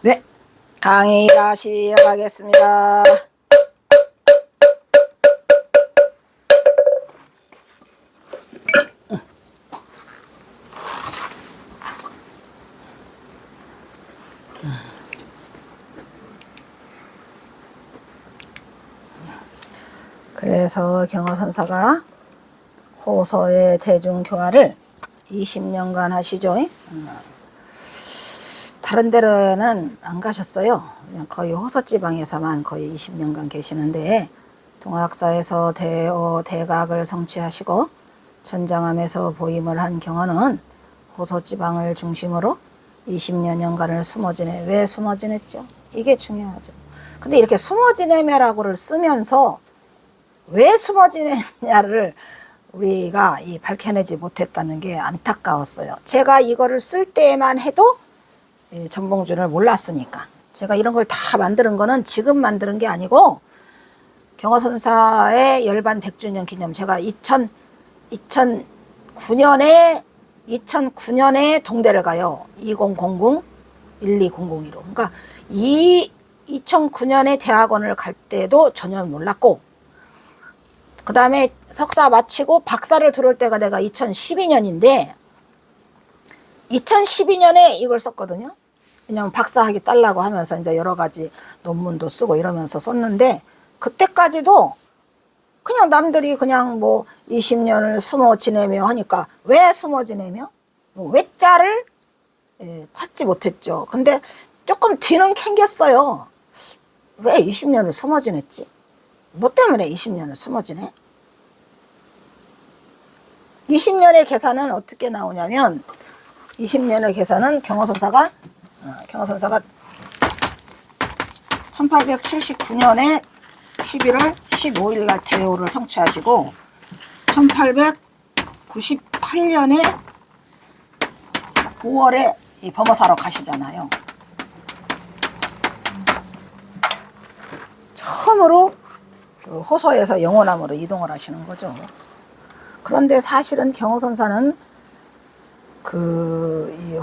네, 강의가 시작하겠습니다. 그래서 경허선사가 호서의 대중교화를 20년간 하시죠. 다른 데로는 안 가셨어요. 그냥 거의 호서지방에서만 거의 20년간 계시는데, 동학사에서 대각을 성취하시고 전장암에서 보임을 한 경허는 호서지방을 중심으로 20여 년간을 숨어 지내. 왜 숨어 지냈죠? 이게 중요하죠. 근데 이렇게 숨어 지내며라고를 쓰면서 왜 숨어 지냈냐를 우리가 밝혀내지 못했다는 게 안타까웠어요. 제가 이거를 쓸 때만 해도 전봉준을 몰랐으니까. 제가 이런 걸 다 만드는 거는 지금 만드는 게 아니고, 경허선사의 열반 100주년 기념, 제가 2009년에 동대를 가요. 2000-1200-1로. 그러니까 2009년에 대학원을 갈 때도 전혀 몰랐고, 그 다음에 석사 마치고 박사를 들어올 때가 내가 2012년인데 2012년에 이걸 썼거든요. 왜냐면 박사학위 딸라고 하면서 이제 여러 가지 논문도 쓰고 이러면서 썼는데, 그때까지도 그냥 남들이 그냥 뭐 20년을 숨어 지내며 하니까 왜 숨어 지내며? 왜자를 찾지 못했죠. 근데 조금 뒤는 캥겼어요. 왜 20년을 숨어 지냈지? 뭐 때문에 20년을 숨어 지내? 20년의 계산은 어떻게 나오냐면, 20년의 계산은 경허선사가 1879년에 11월 15일 날 대호를 성취하시고 1898년에 9월에 범어사로 가시잖아요. 처음으로 그 호서에서 영원암으로 이동을 하시는 거죠. 그런데 사실은 경허선사는 이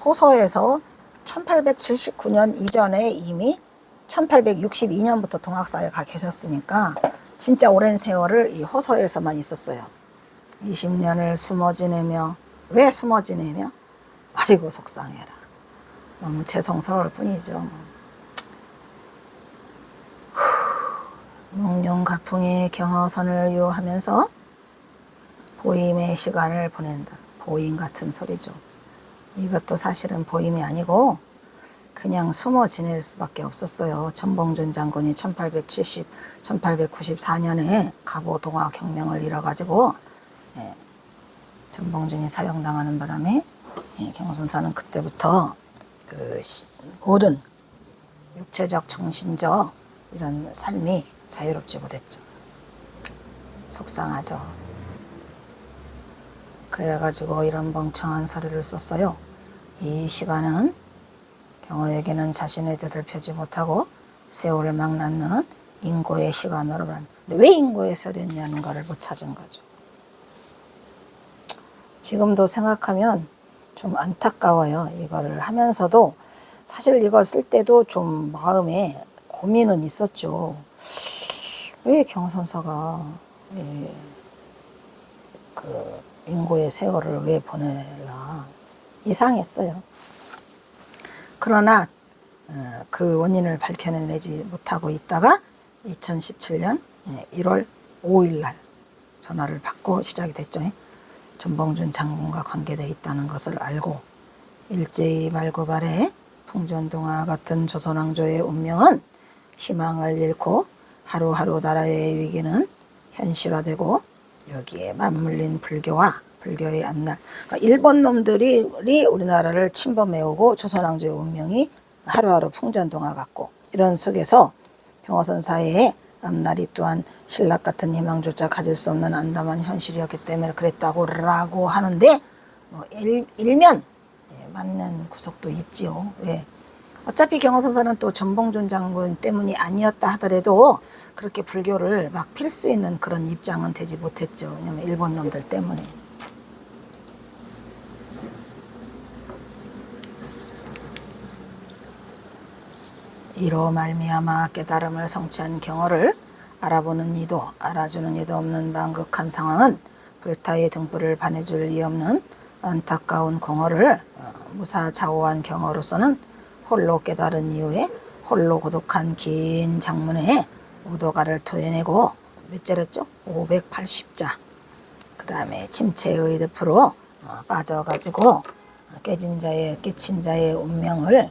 호서에서 1879년 이전에 이미 1862년부터 동학사에 가 계셨으니까 진짜 오랜 세월을 이 호서에서만 있었어요. 20년을 숨어 지내며. 왜 숨어 지내며? 아이고 속상해라. 너무 죄송스러울 뿐이죠. 몽룡가풍이 경허선을 유하면서 보임의 시간을 보낸다. 보임 같은 소리죠. 이것도 사실은 보임이 아니고 그냥 숨어 지낼 수밖에 없었어요. 전봉준 장군이 1894년에 갑오동화 혁명을 이뤄가지고 전봉준이 사형당하는 바람에 경허선사는 그때부터 그 모든 육체적, 정신적 이런 삶이 자유롭지 못했죠. 속상하죠. 그래가지고 이런 멍청한 서류를 썼어요. 이 시간은 경허에게는 자신의 뜻을 펴지 못하고 세월을 막 낳는 인고의 시간으로 만. 왜 인고의 서류냐는 것을 못 찾은 거죠. 지금도 생각하면 좀 안타까워요. 이거를 하면서도 사실 이걸 쓸 때도 좀 마음에 고민은 있었죠. 왜 경허선사가 그 인고의 세월을 왜 보내라, 이상했어요. 그러나 그 원인을 밝혀내지 못하고 있다가 2017년 1월 5일 날 전화를 받고 시작이 됐죠. 전봉준 장군과 관계되어 있다는 것을 알고 일제히 말고발해 풍전동화 같은 조선왕조의 운명은 희망을 잃고 하루하루 나라의 위기는 현실화되고 여기에 맞물린 불교와 불교의 앞날, 그러니까 일본 놈들이 우리나라를 침범해오고 조선왕조의 운명이 하루하루 풍전동화 같고, 이런 속에서 경허선사의 앞날이 또한 신락 같은 희망조차 가질 수 없는 암담한 현실이었기 때문에 그랬다고 하는데, 뭐 일면 맞는 구석도 있지요. 왜? 어차피 경허선사는 또 전봉준 장군 때문이 아니었다 하더라도 그렇게 불교를 막 필 수 있는 그런 입장은 되지 못했죠. 왜냐면 일본 놈들 때문에. 이로 말미암아 깨달음을 성취한 경어를 알아보는 이도 알아주는 이도 없는 만극한 상황은 불타의 등불을 반해줄 이 없는 안타까운 공허를 무사좌오한 경어로서는 홀로 깨달은 이후에 홀로 고독한 긴 장문에 오도가를 토해내고 몇 자랬죠? 580자. 그 다음에 침체의 늪으로 빠져가지고 깨친 자의 운명을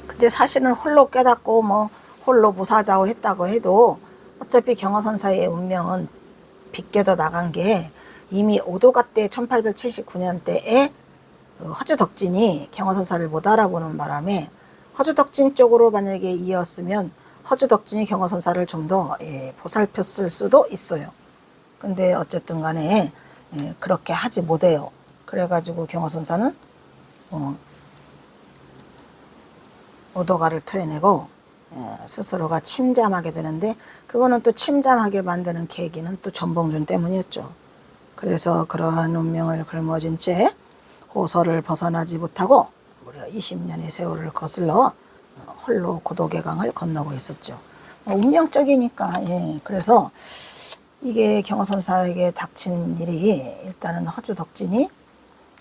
근데 사실은 홀로 깨닫고 뭐 홀로 무사좌오했다고 해도 어차피 경허선사의 운명은 빗겨져 나간 게 이미 오도가 때 1879년 때에 허주덕진이 경허선사를 못 알아보는 바람에 허주덕진 쪽으로 만약에 이었으면 허주덕진이 경허선사를 좀 더 보살폈을 수도 있어요. 근데 어쨌든 간에 그렇게 하지 못해요. 그래가지고 경허선사는 오도가를 토해내고 스스로가 침잠하게 되는데 그거는 또 침잠하게 만드는 계기는 또 전봉준 때문이었죠. 그래서 그러한 운명을 걸머진 채 호서를 벗어나지 못하고 무려 20년의 세월을 거슬러 홀로 고독의 강을 건너고 있었죠. 운명적이니까. 그래서 이게 경허선사에게 닥친 일이 일단은 허주덕진이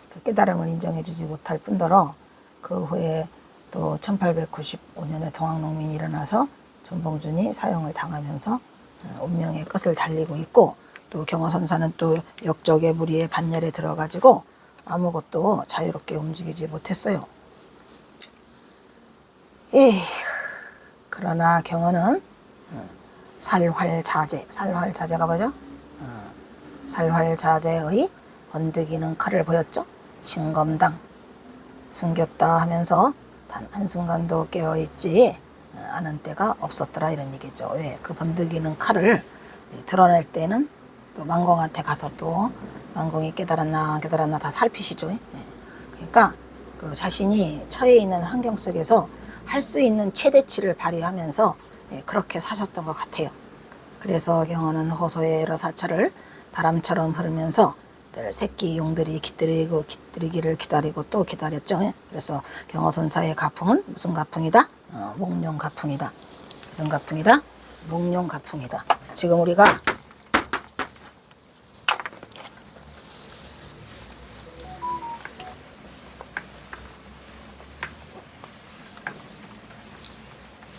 그 깨달음을 인정해주지 못할 뿐더러 그 후에 또 1895년에 동학농민이 일어나서 전봉준이 사형을 당하면서 운명의 끝을 달리고 있고, 또 경허선사는 또 역적의 무리의 반열에 들어가지고 아무것도 자유롭게 움직이지 못했어요. 그러나 경허는 살활자제가 뭐죠? 살활자제의 번득이는 칼을 보였죠. 신검당 숨겼다 하면서 단 한순간도 깨어있지 않은 때가 없었더라, 이런 얘기죠. 왜? 그 번득이는 칼을 드러낼 때는 또 만공한테 가서 또 만공이 깨달았나 다 살피시죠. 그러니까 그 자신이 처해 있는 환경 속에서 할 수 있는 최대치를 발휘하면서 그렇게 사셨던 것 같아요. 그래서 경허는 호소의 여러 사찰을 바람처럼 흐르면서 늘 새끼 용들이 깃들이기를 기다리고 또 기다렸죠. 그래서 경허선사의 가풍은 무슨 가풍이다? 목룡 가풍이다. 무슨 가풍이다? 목룡 가풍이다. 지금 우리가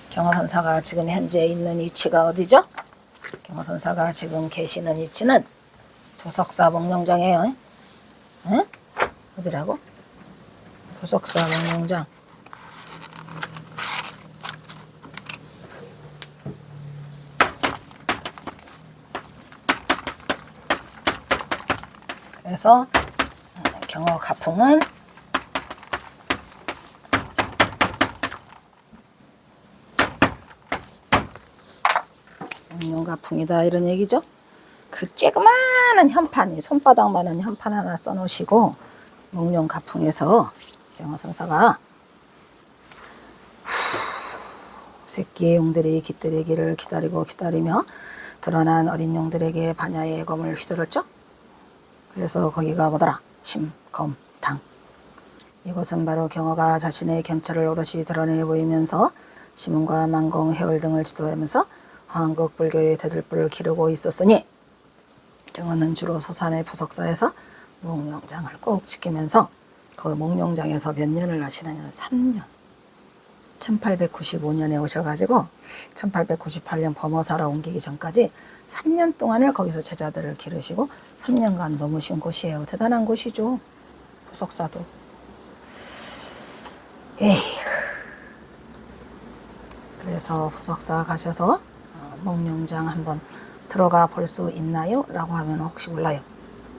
경허선사가 지금 현재 있는 위치가 어디죠? 경허선사가 지금 계시는 위치는 부석사 목룡장이에요. 어디라고? 부석사 목룡장. 그래서 경허 가풍은 목룡가풍이다, 이런 얘기죠. 그 쬐그마한 현판, 손바닥만한 현판 하나 써놓으시고 목룡가풍에서 경허선사가 새끼의 용들이 깃들이기를 기다리며 드러난 어린 용들에게 반야의 검을 휘둘렀죠. 그래서 거기가 뭐더라? 심검당. 이곳은 바로 경허가 자신의 견철을 오롯이 드러내 보이면서 시문과 만공, 해월 등을 지도하면서 한국 불교의 대들보를 기르고 있었으니 경허는 주로 서산의 부석사에서 목룡장을 꼭 지키면서 그 목룡장에서 몇 년을 하시느냐? 3년. 1895년에 오셔가지고 1898년 범어사로 옮기기 전까지 3년 동안을 거기서 제자들을 기르시고 3년간 머무신 곳이에요. 대단한 곳이죠. 부석사도. 그래서 부석사 가셔서 목룡장 한번 들어가 볼 수 있나요? 라고 하면 혹시 몰라요.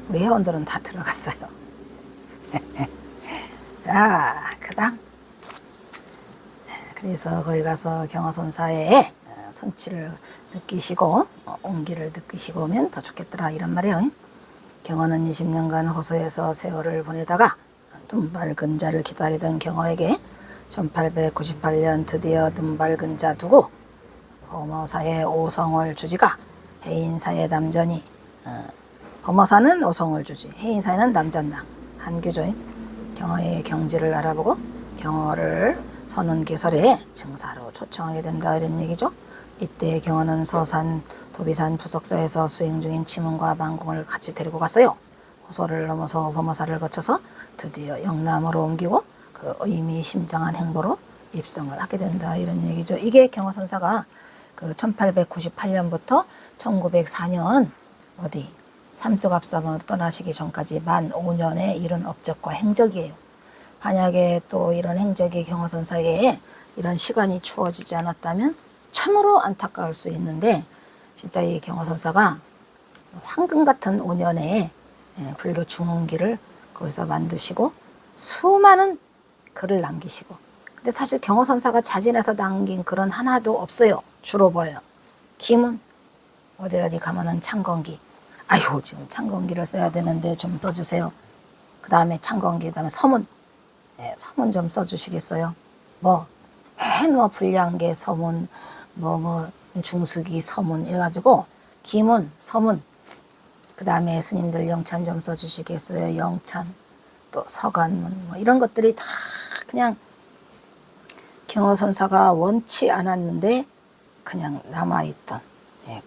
우리 회원들은 다 들어갔어요. 그다음 그래서 거기 가서 경허선사의 선치를 느끼시고 온기를 느끼시고 오면 더 좋겠더라, 이런 말이에요. 경허는 20년간 호소에서 세월을 보내다가 눈밝은 자를 기다리던 경허에게 1898년 드디어 눈밝은 자 두고 범어사의 오성월 주지가 해인사의 남전이 범어사는 오성월 주지, 해인사에는 남전당. 한규죠. 경어의 경지를 알아보고 경어를 선운기설에 증사로 초청하게 된다 이런 얘기죠. 이때 경어는 서산 도비산 부석사에서 수행 중인 치문과 만공을 같이 데리고 갔어요. 호소를 넘어서 범어사를 거쳐서 드디어 영남으로 옮기고 그 의미심장한 행보로 입성을 하게 된다 이런 얘기죠. 이게 경어선사가 그 1898년부터 1904년 어디 삼수갑상으로 떠나시기 전까지 만 5년에 이룬 업적과 행적이에요. 만약에 또 이런 행적이 경어선사에 이런 시간이 주어지지 않았다면 참으로 안타까울 수 있는데, 진짜 이 경어선사가 황금 같은 5년에 불교 중흥기를 거기서 만드시고 수많은 글을 남기시고, 근데 사실 경어선사가 자진해서 남긴 글은 하나도 없어요. 주로 뭐예요? 기문, 어디 가면은 창건기, 아유 지금 창건기를 써야 되는데 좀 써주세요. 그 다음에 창건기, 그 다음에 서문, 서문 좀 써주시겠어요? 뭐 불량계 서문, 중수기 서문 이래가지고 기문, 서문, 그 다음에 스님들 영찬 좀 써주시겠어요? 영찬, 또 서간문, 이런 것들이 다 그냥 경어선사가 원치 않았는데 그냥 남아있던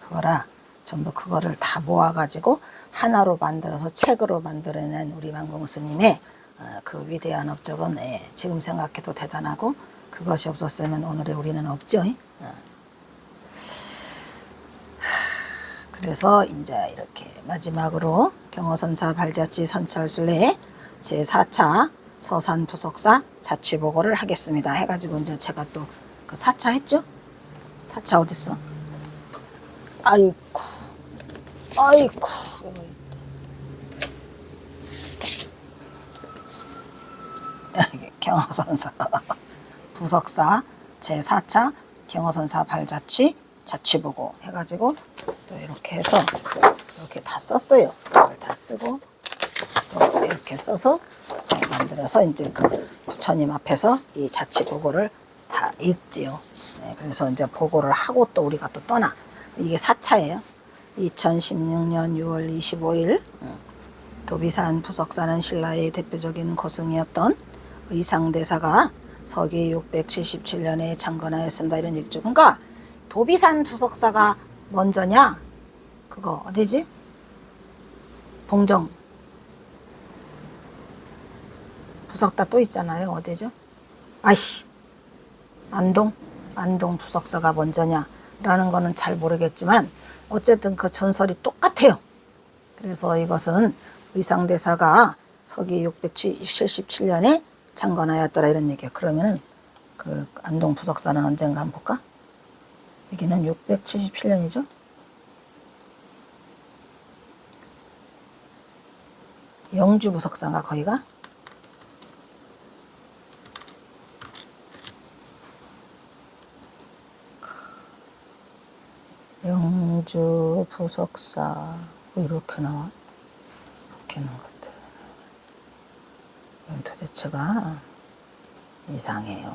그거라 전부 그거를 다 모아가지고 하나로 만들어서 책으로 만들어낸 우리 만공스님의 그 위대한 업적은 지금 생각해도 대단하고, 그것이 없었으면 오늘의 우리는 없죠. 그래서 이제 이렇게 마지막으로 경어선사 발자취 선찰순례 제4차 서산 부석사 자취보고를 하겠습니다. 해가지고 이제 제가 또 그 4차 했죠? 4차 어딨어? 아이쿠 경어선사 부석사 제4차 경어선사 발자취 자취보고 해가지고 또 이렇게 해서 이렇게 다 썼어요. 이걸 다 쓰고 또 이렇게 써서 만들어서 이제 그 부처님 앞에서 이 자취보고를 다 읽지요. 그래서 이제 보고를 하고 또 우리가 또 떠나. 이게 4차예요. 2016년 6월 25일 도비산 부석사는 신라의 대표적인 고승이었던 의상대사가 서기 677년에 창건하였습니다. 이런 얘기죠. 그러니까 도비산 부석사가 먼저냐? 그거 어디지? 봉정 부석사 또 있잖아요. 어디죠? 아이씨, 안동 부석사가 먼저냐 라는 거는 잘 모르겠지만 어쨌든 그 전설이 똑같아요. 그래서 이것은 의상대사가 서기 677년에 창건하였더라 이런 얘기예요. 그러면은 그 안동 부석사는 언젠가 한번 볼까? 여기는 677년이죠. 영주 부석사가 거기가? 영주 부석사 이렇게 나와? 이렇게 나온 것 같아. 도대체가 이상해요.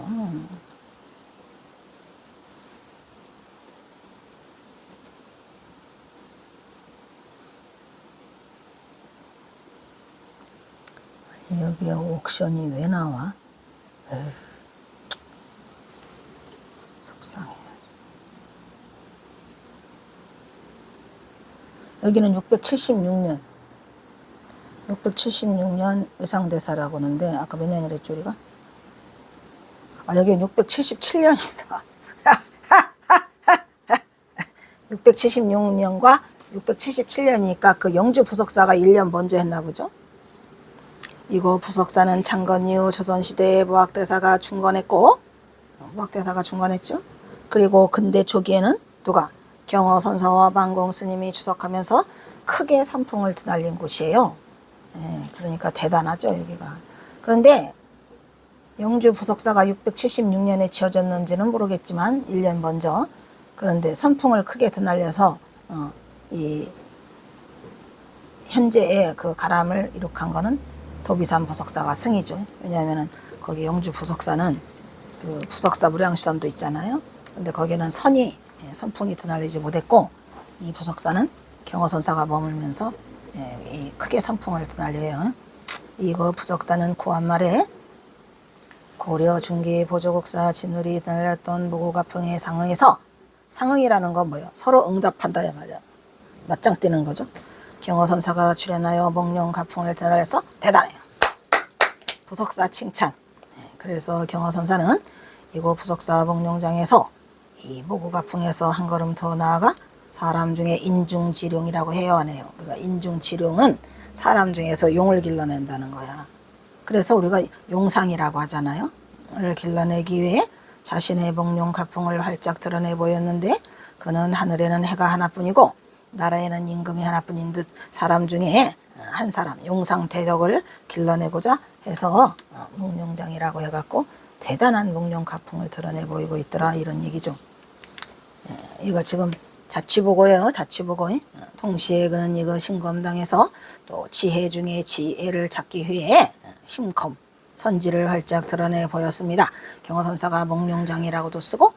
아니 여기에 옥션이 왜 나와? 에휴, 속상해. 여기는 676년 의상대사라고 하는데 아까 몇 년이랬죠 우리가? 여기는 677년이다. 676년과 677년이니까 그 영주 부석사가 1년 먼저 했나 보죠. 이거 부석사는 창건 이후 조선시대에 무학대사가 중건했고, 무학대사가 중건했죠. 그리고 근대 초기에는 누가? 경어선사와 만공스님이 주석하면서 크게 선풍을 드날린 곳이에요. 그러니까 대단하죠 여기가. 그런데 영주 부석사가 676년에 지어졌는지는 모르겠지만 1년 먼저, 그런데 선풍을 크게 드날려서 이 현재의 그 가람을 이룩한 거는 도비산 부석사가 승이죠. 왜냐하면은 거기 영주 부석사는 그 부석사 무량시선도 있잖아요. 근데 거기는 선풍이 드날리지 못했고, 이 부석사는 경어선사가 머물면서 이 크게 선풍을 드날려요. 이거 부석사는 구한말에 고려 중기 보조국사 진울이 날렸던 무고가평의 상응에서, 상응이라는 건 뭐예요? 서로 응답한다 이 말이야. 맞짱 뜨는 거죠. 경허선사가 출연하여 목룡가풍을 대단해서 대단해요. 부석사 칭찬. 그래서 경허선사는 이곳 부석사 목룡장에서 이 무고가풍에서 한 걸음 더 나아가 사람 중에 인중지룡이라고 해요, 안 해요? 우리가 인중지룡은 사람 중에서 용을 길러낸다는 거야. 그래서 우리가 용상이라고 하잖아요. 을 길러내기 위해 자신의 목룡가풍을 활짝 드러내 보였는데, 그는 하늘에는 해가 하나뿐이고 나라에는 임금이 하나뿐인 듯 사람 중에 한 사람 용상 대덕을 길러내고자 해서 목룡장이라고 해갖고 대단한 목룡가풍을 드러내 보이고 있더라, 이런 얘기죠. 이거 지금 자취보고예요. 자취보고. 동시에 그는 이거 신검당에서 또 지혜 중에 지혜를 찾기 위해 심검 선지를 활짝 드러내 보였습니다. 경허선사가 목룡장이라고도 쓰고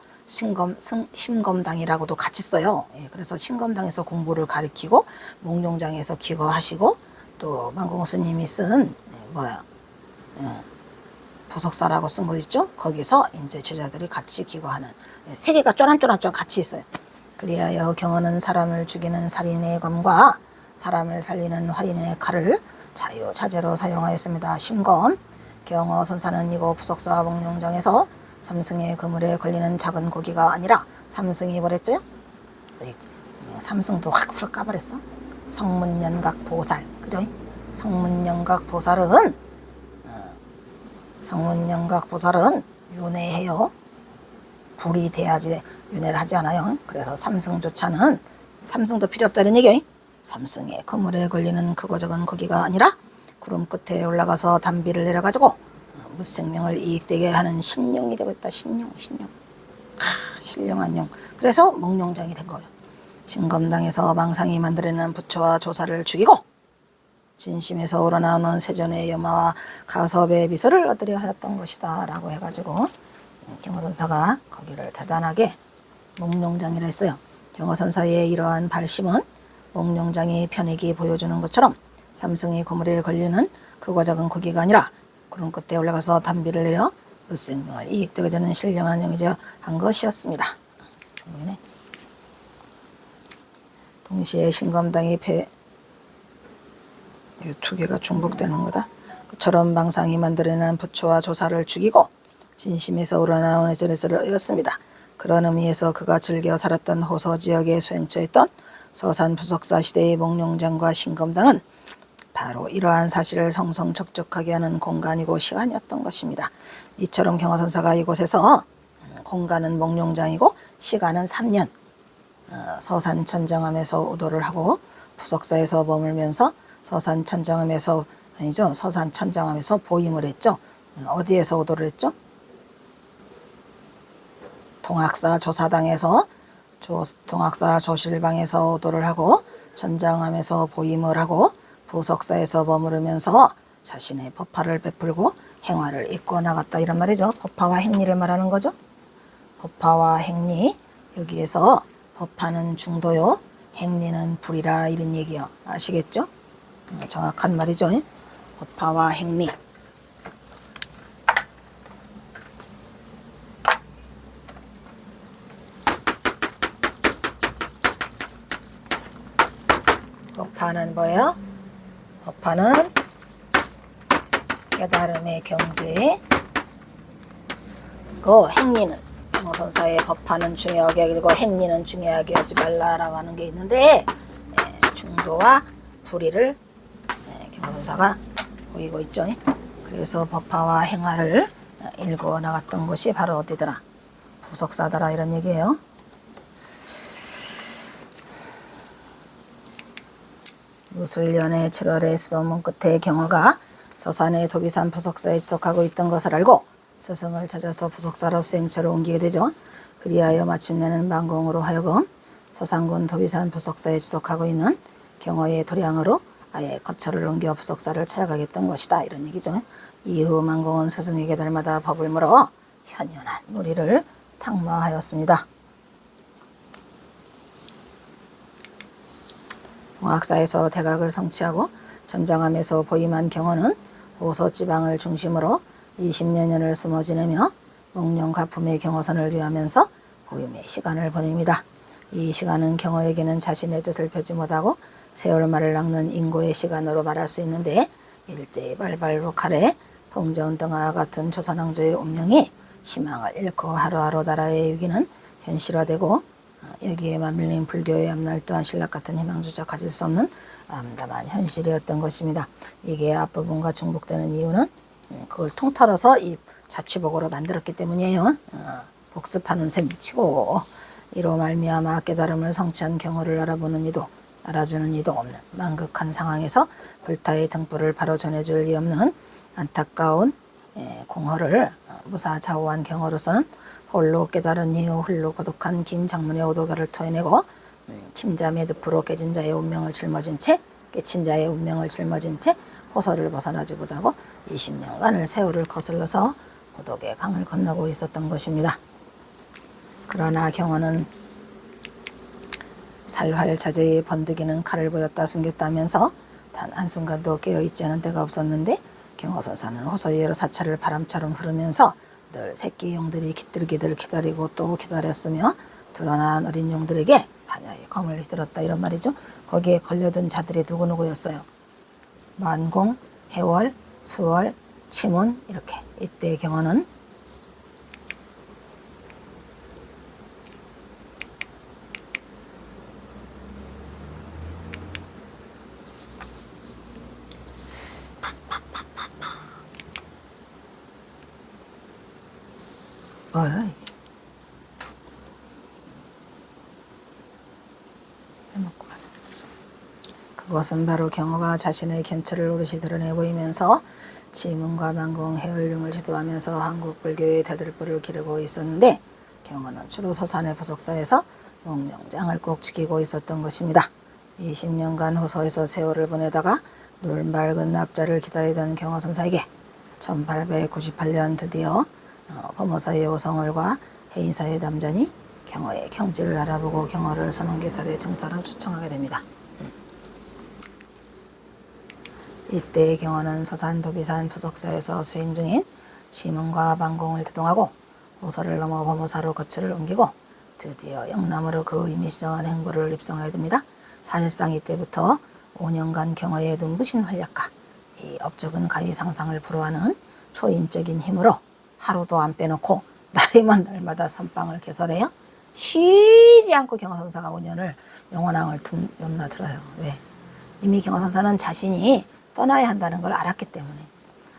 심검당이라고도 같이 써요. 그래서 신검당에서 공부를 가르치고 목룡장에서 기거하시고, 또 만공 스님이 쓴 부석사라고 쓴 거 있죠? 거기서 이제 제자들이 같이 기거하는, 세 개가 쪼란쪼란쪼란 같이 있어요. 그리하여 경허는 사람을 죽이는 살인의 검과 사람을 살리는 활인의 칼을 자유자재로 사용하였습니다. 심검. 경허선사는 이곳 부석사 목룡장에서 삼승의 그물에 걸리는 작은 고기가 아니라 삼승이 뭐랬죠? 삼승도 확 훌 까버렸어. 성문연각 보살, 그죠? 성문연각 보살은 윤회해요. 불이 돼야지 윤회를 하지 않아요. 그래서 삼승조차는, 삼승도 필요 없다는 얘기예요. 삼승의 그물에 걸리는 크고 작은 고기가 아니라 구름 끝에 올라가서 담비를 내려가지고 무생명을 이익되게 하는 신령이 되고 있다. 신령. 신령한 용. 그래서 목룡장이 된 거예요. 신검당에서 망상이 만들어낸 부처와 조사를 죽이고 진심에서 우러나오는 세존의 여마와 가섭의 비서를 얻으려 하였던 것이다 라고 해가지고 경허선사가 거기를 대단하게 목룡장이라 했어요. 경허선사의 이러한 발심은 목룡장이 편익이 보여주는 것처럼 삼승의 그물에 걸리는 크고 작은 고기가 아니라 구름 끝에 올라가서 담비를 내려 무생명을 이익되게 되는 신령한 용이자 한 것이었습니다. 동시에 신검당이 이 두 개가 중복되는 거다. 그처럼 망상이 만들어낸 부처와 조사를 죽이고 진심에서 우러나오는 전해서를 얻었습니다. 그런 의미에서 그가 즐겨 살았던 호서 지역에 수행처했던 서산 부석사 시대의 목룡장과 신검당은 바로 이러한 사실을 성성적적하게 하는 공간이고 시간이었던 것입니다. 이처럼 경허선사가 이곳에서 공간은 목룡장이고 시간은 3년 서산천장암에서 오도를 하고 부석사에서 머물면서 서산천장암에서 보임을 했죠. 어디에서 오도를 했죠? 동학사 조사당에서 동학사 조실방에서 오도를 하고 천장암에서 보임을 하고 부석사에서 머무르면서 자신의 법화를 베풀고 행화를 이끌어 나갔다, 이런 말이죠. 법화와 행리를 말하는 거죠. 법화와 행리, 여기에서 법화는 중도요, 행리는 불이라, 이런 얘기요. 아시겠죠? 정확한 말이죠. 법화와 행리. 법화는 뭐예요? 법화는 깨달음의 경지고, 행리는 경허선사의 법화는 중요하게 그리고 행리는 중요하게 하지 말라라고 하는 게 있는데, 중도와 불의를 경허선사가 보이고 있죠. 그래서 법화와 행화를 일구어 나갔던 곳이 바로 어디더라? 부석사더라, 이런 얘기예요. 무술년의 7월의 수소문 끝에 경허가 서산의 도비산 부석사에 지속하고 있던 것을 알고 스승을 찾아서 부석사로 수행처로 옮기게 되죠. 그리하여 마침내는 만공으로 하여금 서산군 도비산 부석사에 지속하고 있는 경허의 도량으로 아예 거처를 옮겨 부석사를 찾아가겠던 것이다, 이런 얘기죠. 이후 만공은 스승에게 달마다 법을 물어 현연한 무리를 탁마하였습니다. 동학사에서 대각을 성취하고 전장암에서 보임한 경허는 호서지방을 중심으로 20여년을 숨어 지내며 몽룡가품의 경허선을 위하면서 고임의 시간을 보냅니다. 이 시간은 경허에게는 자신의 뜻을 펴지 못하고 세월말을 낚는 인고의 시간으로 말할 수 있는데, 일제히 발발록 하래 봉전 등과 같은 조선왕조의 운명이 희망을 잃고 하루하루 나라의 위기는 현실화되고, 여기에 맞물린 불교의 앞날 또한 신락 같은 희망조차 가질 수 없는 암담한 현실이었던 것입니다. 이게 앞부분과 중복되는 이유는 그걸 통틀어서 이 자취복으로 만들었기 때문이에요. 복습하는 셈치고, 이로 말미암아 깨달음을 성취한 경허를 알아보는 이도 알아주는 이도 없는 만극한 상황에서 불타의 등불을 바로 전해줄 리 없는 안타까운 공허를 무사좌우한 경허로서는 홀로 깨달은 이후 홀로 고독한 긴 장문의 오도가를 토해내고, 침잠의 늪으로 깨진 자의 운명을 짊어진 채 깨친 자의 운명을 짊어진 채 호서를 벗어나지 못하고 20년간을 세월을 거슬러서 고독의 강을 건너고 있었던 것입니다. 그러나 경허는 살활자제의 번득이는 칼을 보였다 숨겼다 하면서 단 한순간도 깨어있지 않은 때가 없었는데, 경허선사는 호서의 여러 사찰을 바람처럼 흐르면서 늘 새끼 용들이 깃들기들 기다리고 또 기다렸으며, 드러난 어린 용들에게 반야의 검을 휘둘렀다, 이런 말이죠. 거기에 걸려든 자들이 누구누구였어요? 만공, 해월, 수월, 치문, 이렇게. 이때 경허는 뭐야 이게? 해먹고 가자. 그것은 바로 경허가 자신의 견처를 오롯이 드러내 보이면서 지문과 만공, 해월융을 지도하면서 한국 불교의 대들보를 기르고 있었는데, 경허는 주로 서산의 부속사에서 몽룡장을 꼭 지키고 있었던 것입니다. 20년간 호서에서 세월을 보내다가 눈 맑은 납자를 기다리던 경허선사에게 1898년 드디어 범어사의 오성월과 해인사의 남전이 경허의 경지를 알아보고 경허를 선원개설의 증사로 초청하게 됩니다. 이때 경허는 서산 도비산 부속사에서 수행 중인 지문과 만공을 대동하고 호서를 넘어 범어사로 거처를 옮기고 드디어 영남으로 그 의미시정한 행보를 입성하게 됩니다. 사실상 이때부터 5년간 경허의 눈부신 활약과 이 업적은 가히 상상을 불허하는 초인적인 힘으로 하루도 안 빼놓고 날이면 날마다 선방을 개설해요. 쉬지 않고 경허선사가 5년을 영원왕을 넘나들어요. 왜? 이미 경허선사는 자신이 떠나야 한다는 걸 알았기 때문에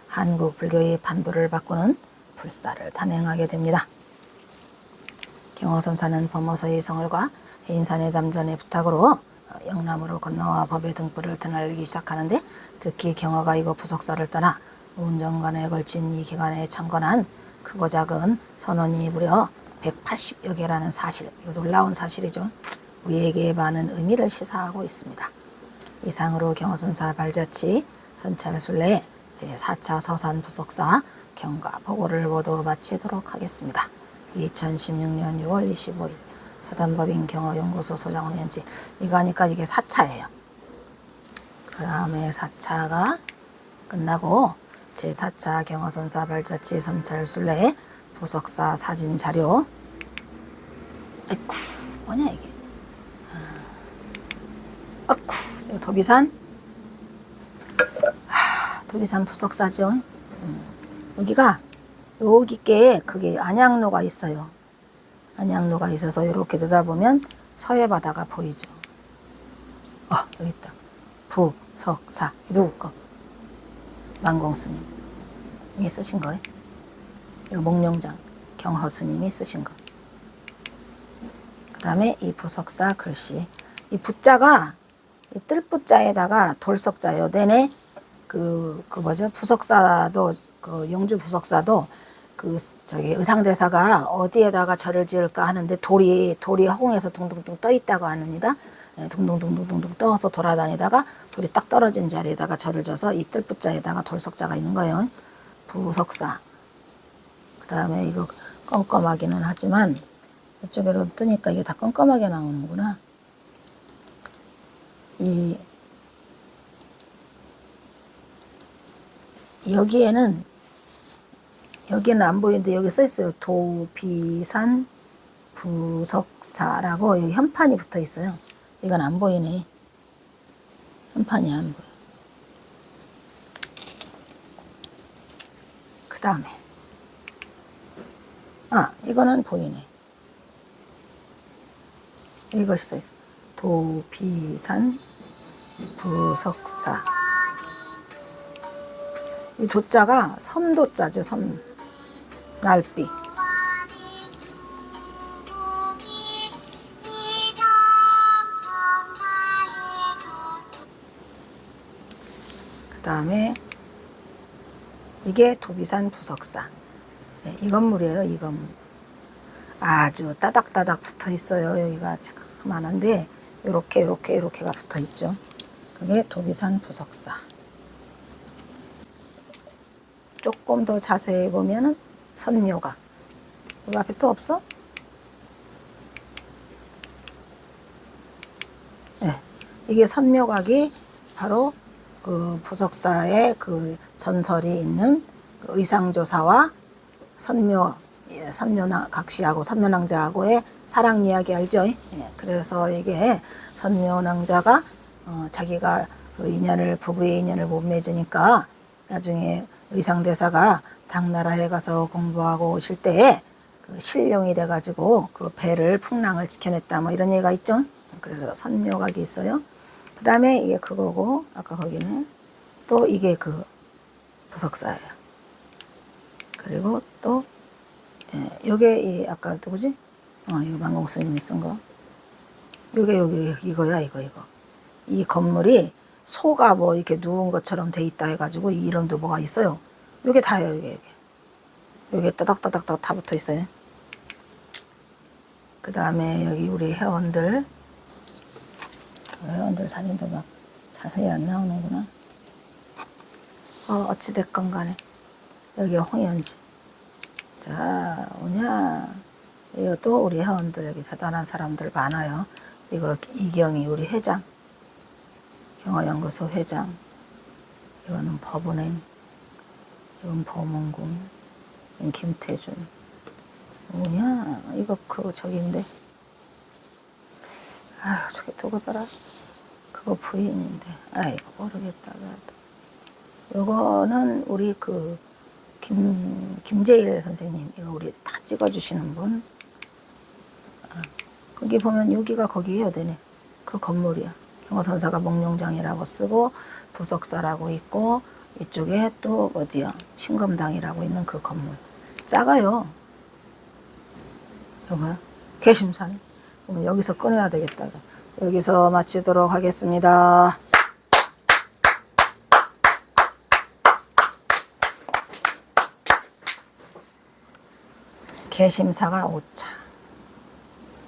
한국 불교의 판도를 바꾸는 불사를 단행하게 됩니다. 경허선사는 범어서의 성을과 해인산의 남전의 부탁으로 영남으로 건너와 법의 등불을 드날리기 시작하는데, 특히 경허가 이곳 부속사를 떠나 5년간에 걸친 이 기간에 창건한 크고 작은 선원이 무려 180여 개라는 사실, 이거 놀라운 사실이죠. 우리에게 많은 의미를 시사하고 있습니다. 이상으로 경허선사 발자취 선찰순례 제4차 서산 부속사 경과 보고를 모두 마치도록 하겠습니다. 2016년 6월 25일 사단법인 경허연구소 소장 홍현지. 이거 하니까 이게 4차예요. 그 다음에 4차가 끝나고 제4차 경허선사 발자취 선찰순례 부속사 사진 자료. 아이쿠 뭐냐 이게. 아쿠 도비산. 도비산 부속사죠. 여기가 여기께 그게 안양로가 있어요. 안양로가 있어서 이렇게 들여다보면 서해 바다가 보이죠. 여기 있다. 부석사. 누구 거? 만공스님. 이게 쓰신 거예요. 이거 몽룡장 경허스님이 쓰신 거. 그 다음에 이 부석사 글씨. 이 부자가 이 뜰부자에다가 돌석자예요. 내내 그 뭐죠? 부석사도 그 영주 부석사도 그 저기 의상대사가 어디에다가 절을 지을까 하는데 돌이 허공에서 둥둥둥 떠 있다고 합니다. 둥둥둥둥둥 떠서 돌아다니다가 돌이 딱 떨어진 자리에다가 절을 져서 이 뜰부자에다가 돌석자가 있는 거예요. 부석사. 그 다음에 이거 껌껌하기는 하지만 이쪽으로 뜨니까 이게 다 껌껌하게 나오는구나. 여기에는 안 보이는데 여기 써 있어요. 도비산 부석사라고 여기 현판이 붙어 있어요. 이건 안 보이네. 현판이 안 보여. 그 다음에 이거는 보이네. 이거 있어요. 도비산 부석사. 이 도자가 섬도자죠. 섬. 날비. 그 다음에 이게 도비산 부석사. 네, 이 건물이에요. 이 건물. 아주 따닥따닥 붙어 있어요. 여기가 많은데 요렇게가 붙어 있죠. 그게 도비산 부석사. 조금 더 자세히 보면은 선묘각. 여기 앞에 또 없어? 네. 이게 선묘각이 바로 그 부석사의 그 전설이 있는 그 의상조사와 선묘각시하고 선묘낭자하고의 사랑 이야기 알죠? 예. 그래서 이게 선묘낭자가 자기가 그 부부의 인연을 못 맺으니까 나중에 의상대사가 당나라에 가서 공부하고 오실 때에 그 신령이 돼가지고 그 배를 풍랑을 지켜냈다 뭐 이런 얘기가 있죠. 그래서 선묘각이 있어요. 그 다음에 이게 그거고 아까 거기는 또 이게 그 부석사예요. 그리고 또 요게 이 아까 누구지? 이거 만공스님이 쓴 거. 요게 이거야 이거. 이 건물이 소가 뭐 이렇게 누운 것처럼 돼 있다 해가지고 이 이름도 뭐가 있어요. 요게 다예요. 요게 따닥따닥 다 붙어 있어요. 그 다음에 여기 우리 회원들 사진도 막 자세히 안 나오는구나. 어찌됐건 간에 여기 홍현지. 자, 이것도 우리 회원들 여기 대단한 사람들 많아요. 이거 이경희 우리 회장, 경화연구소 회장. 이거는 법은행, 이건 범원군, 이건 김태준. 이거 저기인데. 아휴, 저게 누구더라? 그거 부인인데. 이거 모르겠다. 요거는 우리 김재일 선생님. 이거 우리 다 찍어주시는 분. 거기 보면 여기가 거기에요, 되네. 그 건물이야. 경호선사가 목룡장이라고 쓰고 부석사라고 있고 이쪽에 또 어디야? 신검당이라고 있는 그 건물. 작아요. 여보야? 개심산. 그럼 여기서 끊어야 되겠다. 여기서 마치도록 하겠습니다. 개심사가